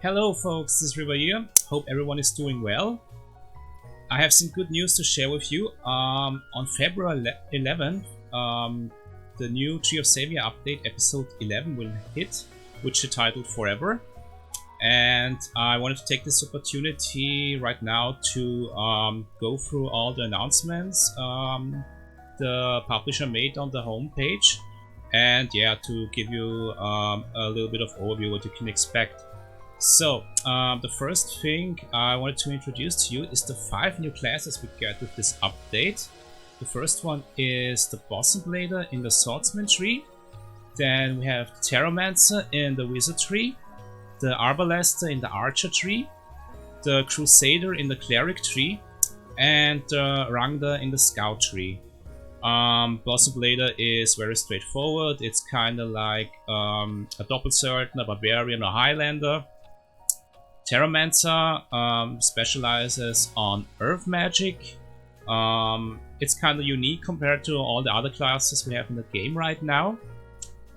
Hello folks, this is River here. Hope everyone is doing well. I have some good news to share with you. On February 11th, the new Tree of Savior update episode 11 will hit, which is titled Forever. And I wanted to take this opportunity right now to go through all the announcements the publisher made on the homepage, and yeah, to give you a little bit of overview what you can expect. So the first thing I wanted to introduce to you is the 5 new classes we get with this update. The first one is the Boson Blader in the Swordsman tree. Then we have the Terramancer in the Wizard tree, the Arbalester in the Archer tree, the Crusader in the Cleric tree, and the Rangda in the Scout tree. Boson Blader is very straightforward. It's kind of like a Doppelsurgeon, a Barbarian, or Highlander. Terramancer specializes on earth magic. It's kind of unique compared to all the other classes we have in the game right now.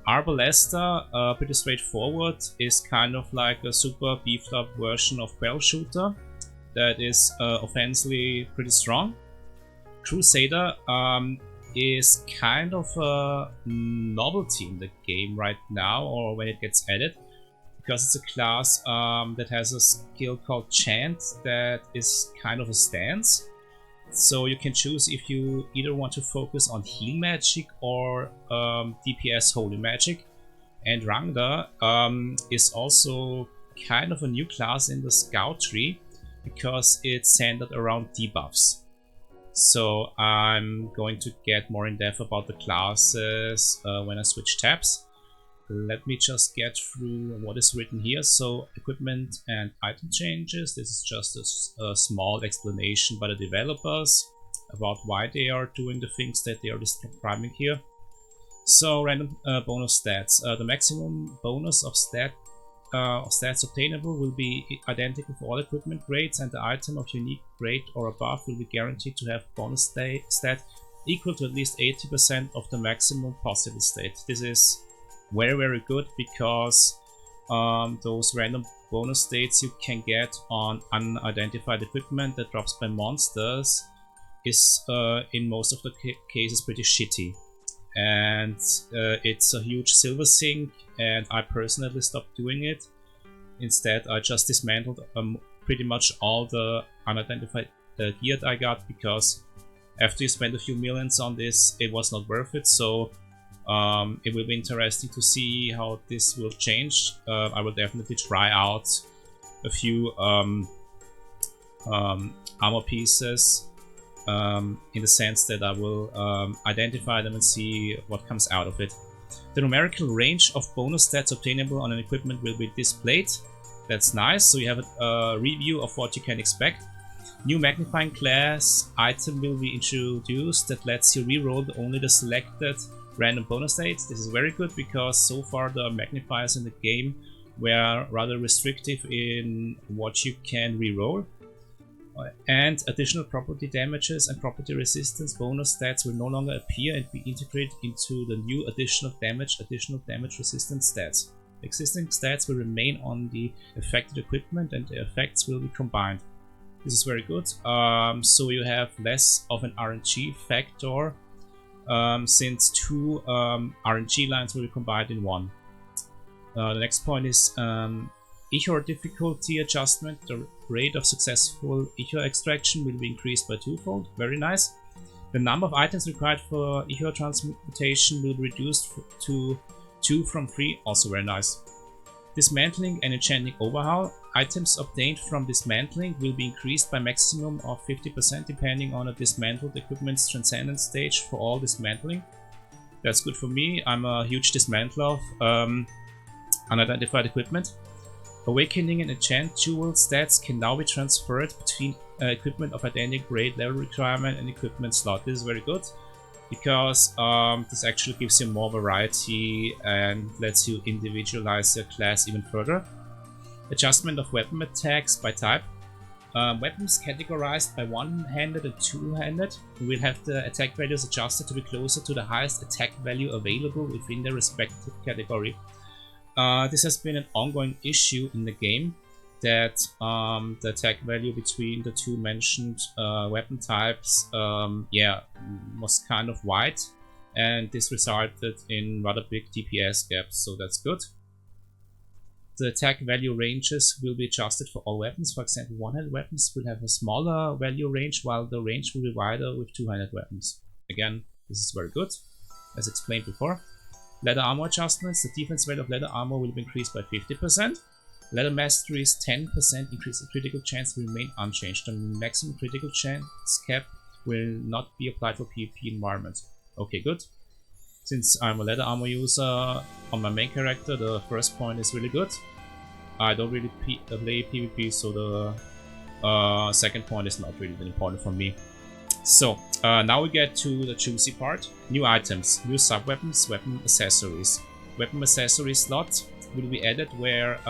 Arbalester, pretty straightforward, is kind of like a super beefed up version of Quell Shooter that is offensively pretty strong. Crusader is kind of a novelty in the game right now, or when it gets added, because it's a class that has a skill called Chant that is kind of a stance. So you can choose if you either want to focus on heal magic or DPS holy magic. And Rangda is also kind of a new class in the Scout tree because it's centered around debuffs. So I'm going to get more in depth about the classes when I switch tabs. Let me just get through what is written here. So equipment and item changes. This is just a small explanation by the developers about why they are doing the things that they are describing here. So random bonus stats. The maximum bonus of stats obtainable will be identical for all equipment grades, and the item of unique grade or above will be guaranteed to have bonus stat equal to at least 80% of the maximum possible state. This is very good because those random bonus states you can get on unidentified equipment that drops by monsters is in most of the cases pretty shitty, and it's a huge silver sink, and I personally stopped doing it. Instead I just dismantled pretty much all the unidentified gear I got, because after you spend a few millions on this it was not worth it. So it will be interesting to see how this will change. I will definitely try out a few armor pieces in the sense that I will identify them and see what comes out of it. The numerical range of bonus stats obtainable on an equipment will be displayed. That's nice, so you have a review of what you can expect. New magnifying class item will be introduced that lets you reroll only the selected random bonus states. This is very good because so far the magnifiers in the game were rather restrictive in what you can reroll. And additional property damages and property resistance bonus stats will no longer appear and be integrated into the new additional damage resistance stats. Existing stats will remain on the affected equipment and the effects will be combined. This is very good. So you have less of an RNG factor, since 2 RNG lines will be combined in 1. The next point is Ichor difficulty adjustment. The rate of successful Ichor extraction will be increased by 2-fold. Very nice. The number of items required for Ichor transmutation will be reduced to 2 from 3. Also very nice. Dismantling and enchanting overhaul. Items obtained from dismantling will be increased by maximum of 50% depending on a dismantled equipment's transcendence stage for all dismantling. That's good for me. I'm a huge dismantler of unidentified equipment. Awakening and enchant jewel stats can now be transferred between equipment of identical grade, level requirement, and equipment slot. This is very good because this actually gives you more variety and lets you individualize your class even further. Adjustment of weapon attacks by type. Weapons categorized by one-handed and two-handed will have the attack values adjusted to be closer to the highest attack value available within their respective category. This has been an ongoing issue in the game that the attack value between the two mentioned weapon types was kind of wide, and this resulted in rather big DPS gaps, so that's good. The attack value ranges will be adjusted for all weapons. For example, one-handed weapons will have a smaller value range, while the range will be wider with two-handed weapons. Again, this is very good, as explained before. Leather armor adjustments. The defense value of leather armor will be increased by 50%. Leather mastery's 10% increase in critical chance will remain unchanged. The maximum critical chance cap will not be applied for PvP environments. Okay, good. Since I'm a leather armor user on my main character, the first point is really good. I don't really play PvP, so the second point is not really that important for me. So, now we get to the juicy part. New items, new sub-weapons, weapon accessories. Weapon accessory slot will be added where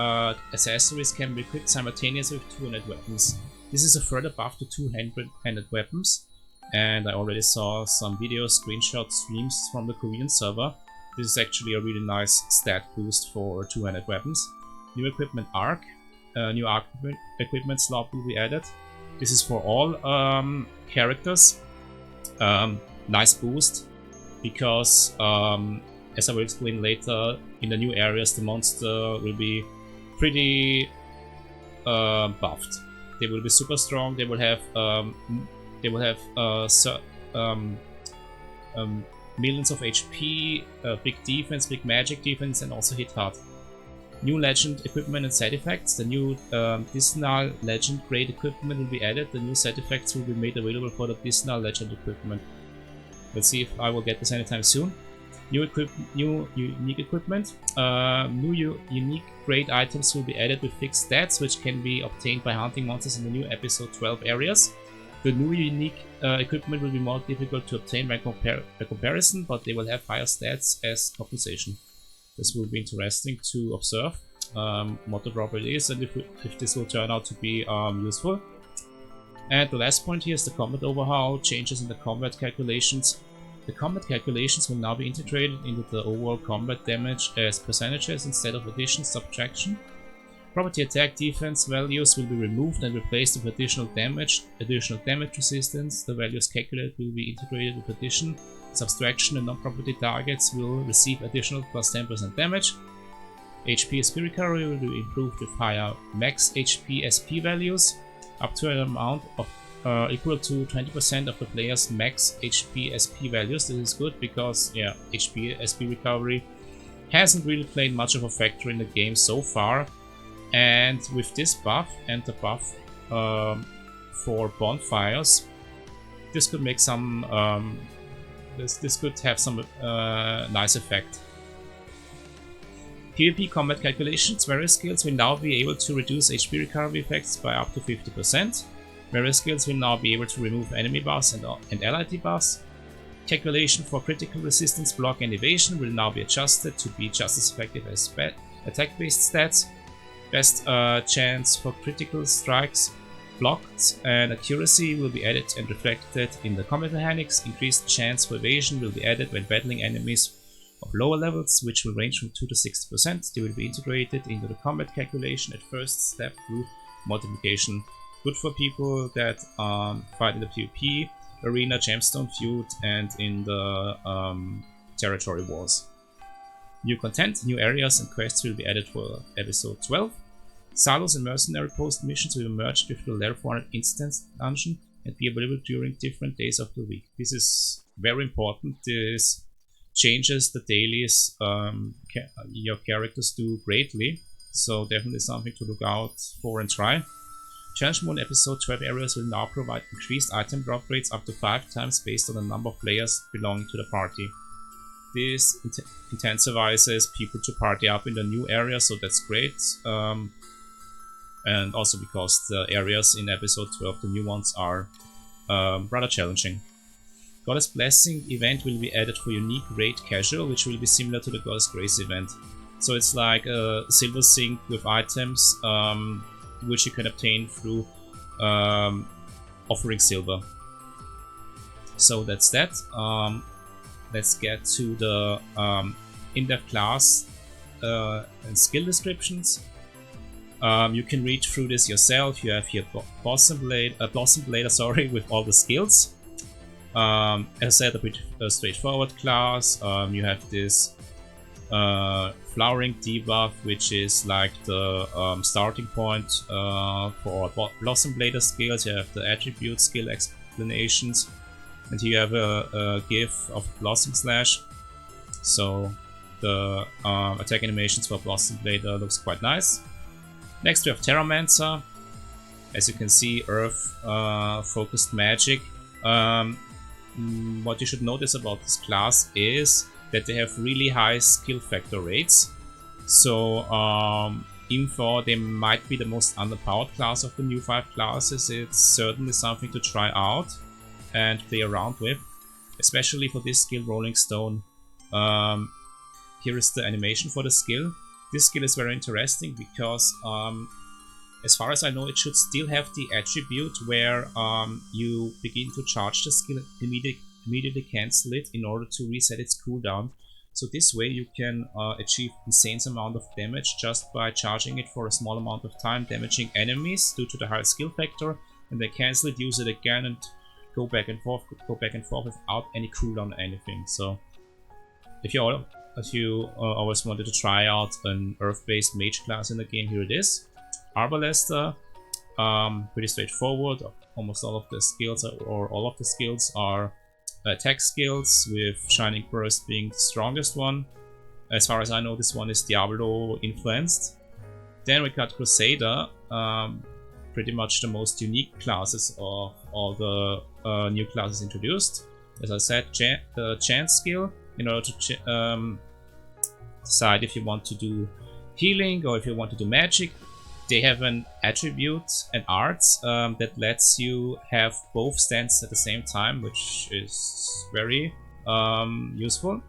accessories can be equipped simultaneously with two-handed weapons. This is a further buff to two-handed weapons, and I already saw some videos, screenshots, streams from the Korean server. This is actually a really nice stat boost for two-handed weapons. New equipment arc. New arc equipment slot will be added. This is for all characters. Nice boost, because as I will explain later, in the new areas the monster will be pretty buffed. They will be super strong. They will have millions of HP, big defense, big magic defense, and also hit hard. New legend equipment and side effects. The new Disnal legend grade equipment will be added. The new side effects will be made available for the Disnal legend equipment. Let's see if I will get this anytime soon. New unique equipment. New unique grade items will be added with fixed stats, which can be obtained by hunting monsters in the new episode 12 areas. The new unique equipment will be more difficult to obtain by comparison, but they will have higher stats as compensation. This will be interesting to observe what the drop rate is, and if this will turn out to be useful. And the last point here is the combat overhaul, changes in the combat calculations. The combat calculations will now be integrated into the overall combat damage as percentages instead of addition subtraction. Property attack defense values will be removed and replaced with additional damage resistance. The values calculated will be integrated with addition, subtraction, and non-property targets will receive additional plus 10% damage. HP SP recovery will be improved with higher max HP SP values, up to an amount of equal to 20% of the player's max HP SP values. This is good because, yeah, HP SP recovery hasn't really played much of a factor in the game so far. And with this buff and the buff for bonfires, this could make some this could have some nice effect. PvP combat calculations. Various skills will now be able to reduce HP recovery effects by up to 50%. Various skills will now be able to remove enemy buffs and allied debuffs. Calculation for critical resistance, block, and evasion will now be adjusted to be just as effective as attack-based stats. Best chance for critical strikes, blocks, and accuracy will be added and reflected in the combat mechanics. Increased chance for evasion will be added when battling enemies of lower levels, which will range from 2 to 60%. They will be integrated into the combat calculation at first step through multiplication. Good for people that fight in the PvP arena, gemstone feud, and in the territory wars. New content, new areas and quests will be added for episode 12. Silos and mercenary post missions will be merged with the level 400 instance dungeon and be available during different days of the week. This is very important. This changes the dailies your characters do greatly, so definitely something to look out for and try. Challenge mode episode 12 areas will now provide increased item drop rates up to 5 times based on the number of players belonging to the party. This incentivizes people to party up in the new area, so that's great. And also because the areas in episode 12, the new ones, are rather challenging. Goddess Blessing event will be added for unique raid casual, which will be similar to the Goddess Grace event. So it's like a silver sink with items which you can obtain through offering silver. So that's that. Let's get to the in-depth class and skill descriptions. You can read through this yourself. You have here Blossom Blader, sorry, with all the skills. As I said, a pretty straightforward class. You have this flowering debuff, which is like the starting point for Blossom Blader skills. You have the attribute skill explanations, and here you have a GIF of Blossom Slash. So the attack animations for Blossom Blader looks quite nice. Next we have Terramancer. As you can see, Earth focused magic. What you should notice about this class is that they have really high skill factor rates. So even though they might be the most underpowered class of the new 5 classes, it's certainly something to try out and play around with, especially for this skill, Rolling Stone. Here is the animation for the skill. This skill is very interesting because as far as I know, it should still have the attribute where you begin to charge the skill and immediately cancel it in order to reset its cooldown. So this way you can achieve insane amount of damage just by charging it for a small amount of time, damaging enemies due to the high skill factor, and then cancel it, use it again, and go back and forth without any cooldown or anything. So if you always wanted to try out an Earth-based mage class in the game, here it is. Arbalester, pretty straightforward. Almost all of the skills, or all of the skills, are attack skills, with Shining Burst being the strongest one. As far as I know, this one is Diablo influenced. Then we got Crusader, pretty much the most unique classes of all the new classes introduced. As I said, the chance skill, in order to decide if you want to do healing or if you want to do magic. They have an attribute and arts that lets you have both stands at the same time, which is very useful.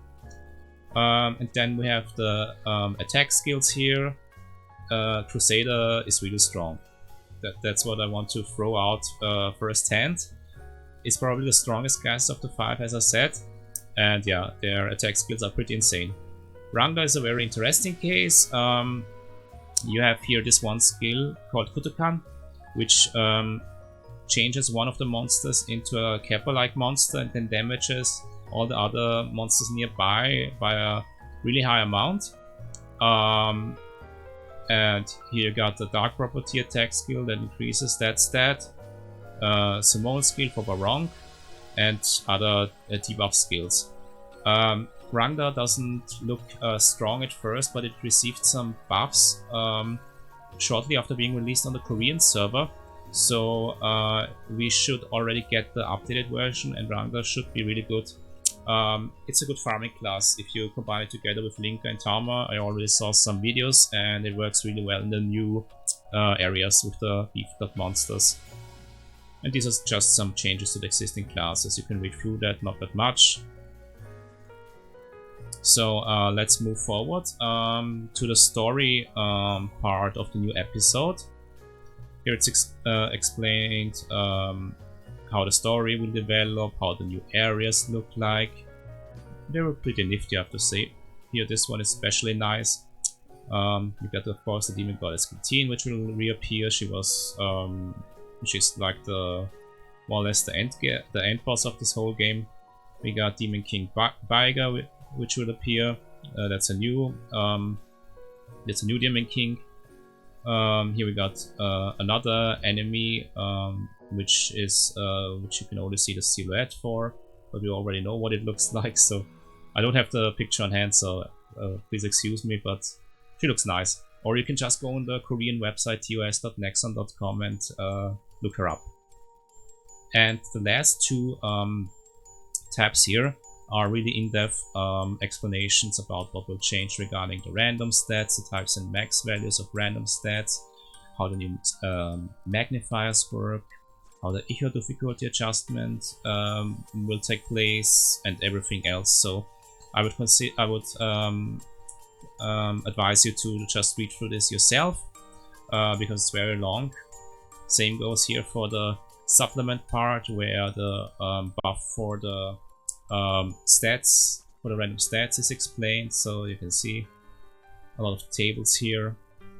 And then we have the attack skills here. Crusader is really strong. That's what I want to throw out first hand. It's probably the strongest class of the 5, as I said. And yeah, their attack skills are pretty insane. Ranga is a very interesting case. You have here this one skill called Kutukan, which changes one of the monsters into a Kappa-like monster and then damages all the other monsters nearby by a really high amount. And here you got the Dark Property attack skill that increases that stat, Simone skill for Barong, and other debuff skills. Rangda doesn't look strong at first, but it received some buffs shortly after being released on the Korean server. So we should already get the updated version, and Rangda should be really good. It's a good farming class if you combine it together with Linka and Tama. I already saw some videos and it works really well in the new areas with the beefed up monsters. And these are just some changes to the existing classes. You can read through that, not that much. So let's move forward to the story part of the new episode. Here it's explained how the story will develop, how the new areas look like. They were pretty nifty, I have to say. Here this one is especially nice. You got, of course, the Demon Goddess Kitine, which will reappear. She was, she's like the more or less the end boss of this whole game. We got Demon King Baiga, which will appear. That's a new Demon King. Here we got another enemy, which you can only see the silhouette for, but we already know what it looks like. So I don't have the picture on hand, so please excuse me, but she looks nice. Or you can just go on the Korean website tos.nexon.com and look her up. And the last two tabs here are really in-depth explanations about what will change regarding the random stats, the types and max values of random stats, how the new magnifiers work, how the echo difficulty adjustment will take place, and everything else. So I would advise you to just read through this yourself because it's very long. Same goes here for the supplement part, where the buff for the stats, for the random stats, is explained. So you can see a lot of tables here